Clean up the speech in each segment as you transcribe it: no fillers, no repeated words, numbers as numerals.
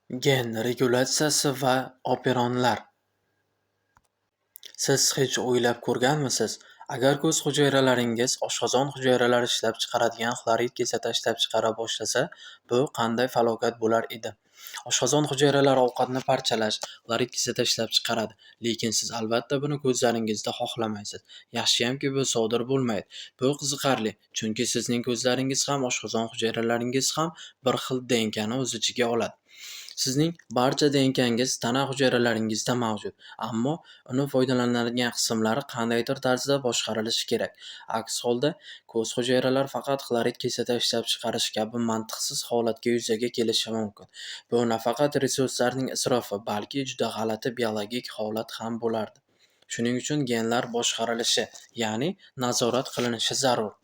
Gen regulyatsiyasi va operonlar. Siz hech o'ylab ko'rganmisiz? Agar ko'z hujayralaringiz oshqozon hujayralari ishlab chiqaradigan xlorid kislota ishlab chiqara boshlasa, bu qanday falokat bo'lar edi? Oshqozon hujayralari ovqatni parchalash, xlorid kislota ishlab chiqaradi, lekin siz albatta buni ko'zlaringizda xohlamaysiz. Yaxshiyamki bu sodir bo'lmaydi. Bu qiziqarli, chunki sizning ko'zlaringiz ham oshqozon hujayralaringiz ham bir xil DNKni o'z ichiga oladi. Sizning barcha DNKngiz tana hujayralaringizda mavjud, ammo uni foydalaniladigan qismlari qandaydir tarzda boshqarilishi kerak. Aks holda, ko'z hujayralari faqat xlorid kislota ishlab chiqarish kabi mantiqsiz holatga yuzaga kelishi mumkin. Bu nafaqat resurslarning isrofi, balki juda g'alati biologik holat ham bo'lardi. Shuning uchun genlar boshqarilishi, ya'ni nazorat qilinishi zarur.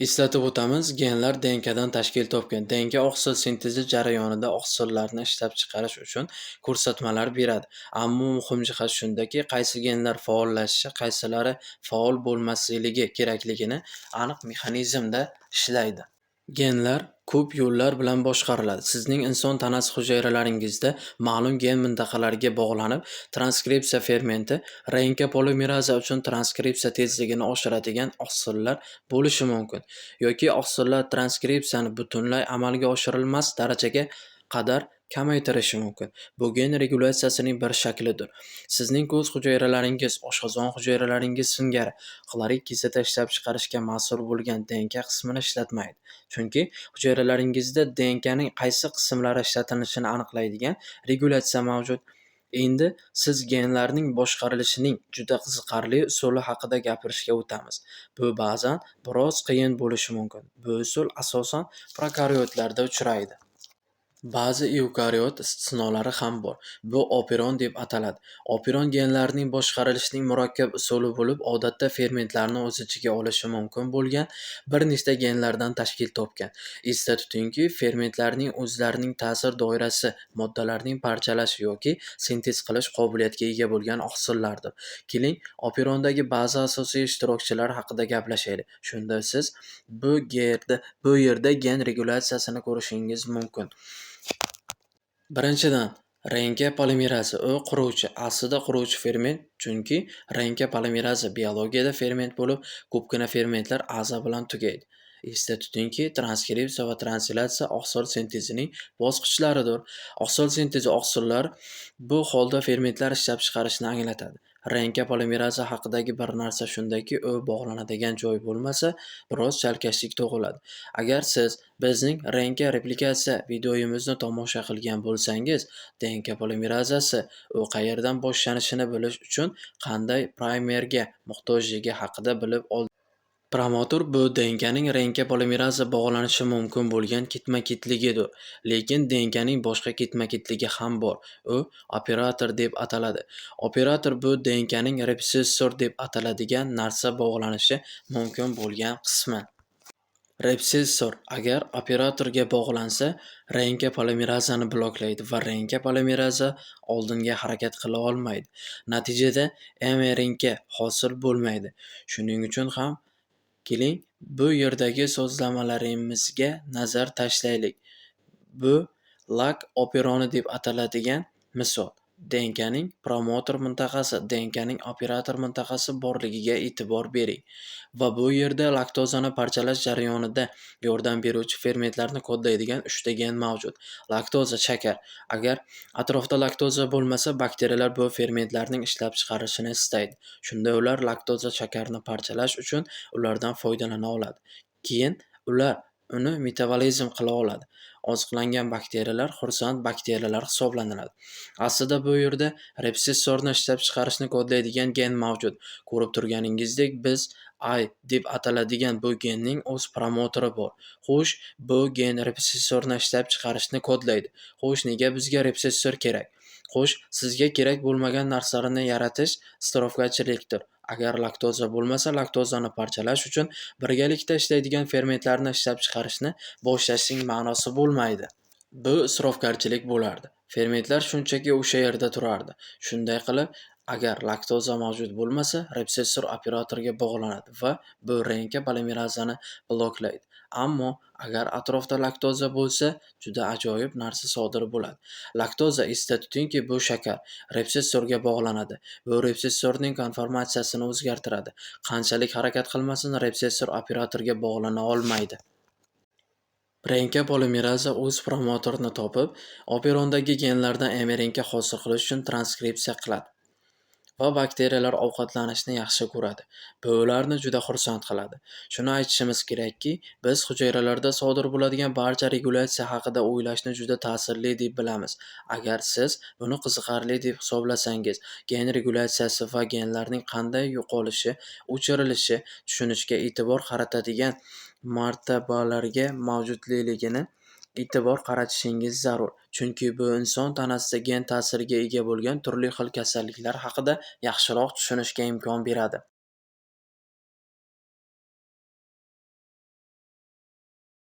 Eslatib o'tamiz, genlar DNKdan tashkil topgan. DNK oqsil sintezi jarayonida oqsillarni ishlab chiqarish uchun ko'rsatmalar beradi. Ammo muhim jihat shundaki, qaysi genlar faollashishi, qaysilari faol bo'lmasligi kerakligini aniq mexanizmda ishlaydi. Genlar ko'p yo'llar bilan boshqariladi. Sizning inson tanasi hujayralaringizda ma'lum gen mintaqalariga bog'lanib, transkripsiya fermenti, RNK polimeraza uchun transkripsiya tezligini oshiradigan oqsillar bo'lishi mumkin, yoki oqsillar transkripsiyani butunlay amalga oshirilmas darajaga qadar kamaytirishi mumkin. Bu gen regulyatsiyasining bir shaklidir. Sizning ko'z hujayralaringiz oshqozon hujayralaringiz singari xlorid kislota ishlab chiqarishga mas'ul bo'lgan DNK qismini ishlatmaydi. Chunki hujayralaringizda DNKning qaysi qismlari ishlatilishini aniqlaydigan regulyatsiya mavjud. Endi siz genlarning boshqarilishining juda qiziqarli usuli haqida gapirishga o'tamiz. Bu ba'zan biroz qiyin bo'lishi mumkin. Bu usul asosan prokariotlarda uchraydi. Ba'zi eukariot istisnolari ham bor. Bu operon deb ataladi. Operon genlarning boshqarilishining murakkab usuli bo'lib, odatda fermentlarni o'z ichiga olishi mumkin bo'lgan bir nechta genlardan tashkil topgan. Esda tutingki, fermentlarning o'zlarining ta'sir doirasi moddalarning parchalash yoki sintez qilish qobiliyatiga ega bo'lgan oqsillardir. Keling, operondagi ba'zi asosiy ishtirokchilar haqida gaplashaylik. Shunda siz bu yerda gen regulyatsiyasini ko'rishingiz mumkin. Birinchidan, RNK polimeraza. U quruvchi, aslida quruvchi ferment, chunki RNK polimeraza biologiyada ferment bo'lib, ko'pgina fermentlar a'zo bilan tugaydi. Esda tutingki, transkripsiya va translyatsiya oqsil sintezining bosqichlaridir. Oqsil sintezi oqsillar bu holda fermentlar ishlab chiqarishni anglatadi. RNK polimeraza haqidagi bir narsa shundaki, u bog'lanadigan joy bo'lmasa, biroz chalkashlik tug'iladi. Agar siz bizning RNK replikatsiya videoyimizni tomosha qilgan bo'lsangiz, DNK polimerazasi u qayerdan boshlanishini bilish uchun qanday primerga muhtojligi haqida bilib oldingiz. Promotor bu DNKning RNK polimeraza bog'lanishi mumkin bo'lgan ketma-ketligidir. Lekin DNKning boshqa ketma-ketligi ham bor. U operator deb ataladi. Operator bu DNKning resessor deb ataladigan narsa bog'lanishi mumkin bo'lgan qismi. Resessor agar operatorga bog'lansa, RNK polimerazani bloklaydi va RNK polimeraza oldinga harakat qila olmaydi. Natijada mRNK hosil bo'lmaydi. Shuning uchun ham keling, bu yerdagi so'zlamalarimizga nazar tashlaylik. Bu lak operoni deb ataladigan misol. DNKning promotor mintaqasi, DNKning operator mintaqasi borligiga e'tibor bering. Va bu yerda laktozani parchalash jarayonida yordam beruvchi fermentlarni kodlaydigan 3 ta gen mavjud. Laktoza shakar. Agar atrofda laktoza bo'lmasa, bakteriyalar bu fermentlarning ishlab chiqarishini istaydi. Shunda ular laktoza shakarni parchalash uchun ulardan foydalana oladi. Keyin ular uni metabolizm qila oladi. Oziqlangan bakteriyalar xursand bakteriyalar hisoblanadi. Aslida bu yerda resessorni ishlab chiqarishni kodlaydigan gen mavjud. Ko'rib turganingizdek, biz I deb ataladigan bu genning o'z promotori bor. Xo'sh, bu gen resessorni ishlab chiqarishni kodlaydi. Xo'sh, nega bizga resessor kerak? Xo'sh, sizga kerak bo'lmagan narsalarni yaratish isrofgarchilikdir. Agar laktoza bo'lmasa, laktozani parchalash uchun birgalikda ishlaydigan fermentlarni ishlab chiqarishni boshlashning ma'nosi bo'lmaydi. Bu isrofgarchilik bo'lardi. Fermentlar shunchaki o'sha yerda turardi. Shunday qilib, Agar laktoza mavjud bo'lmasa, retseptor operatorga bog'lanadi va bu RNK polimerazani bloklaydi. Ammo agar atrofda laktoza bo'lsa, juda ajoyib narsa sodir bo'ladi. Laktoza esda tutingki, bu shakar retseptorga bog'lanadi. Bu retseptorning konformatsiyasini o'zgartiradi. Qanchalik harakat qilmasin, retseptor operatorga bog'lana olmaydi. RNK polimeraza o'z promotorini topib, operondagi genlardan mRNK hosil qilish uchun transkripsiya qiladi. Va bakteriyalar ovqatlanishni yaxshi ko'radi. Bu ularni juda xursand qiladi. Shuni aytishimiz kerakki, biz hujayralarda sodir bo'ladigan barcha regulyatsiya haqida o'ylashni juda ta'sirli deb bilamiz. Agar siz buni qiziqarli deb hisoblasangiz, gen regulyatsiyasi va genlarning qanday yo'qolishi, o'chirilishi tushunishga e'tibor qaratadigan martabalarga mavjudligini e'tibor qaratishingiz zarur. Chunki bu inson tanasida gen ta'siriga ega bo'lgan turli xil kasalliklar haqida yaxshiroq tushunishga imkon beradi.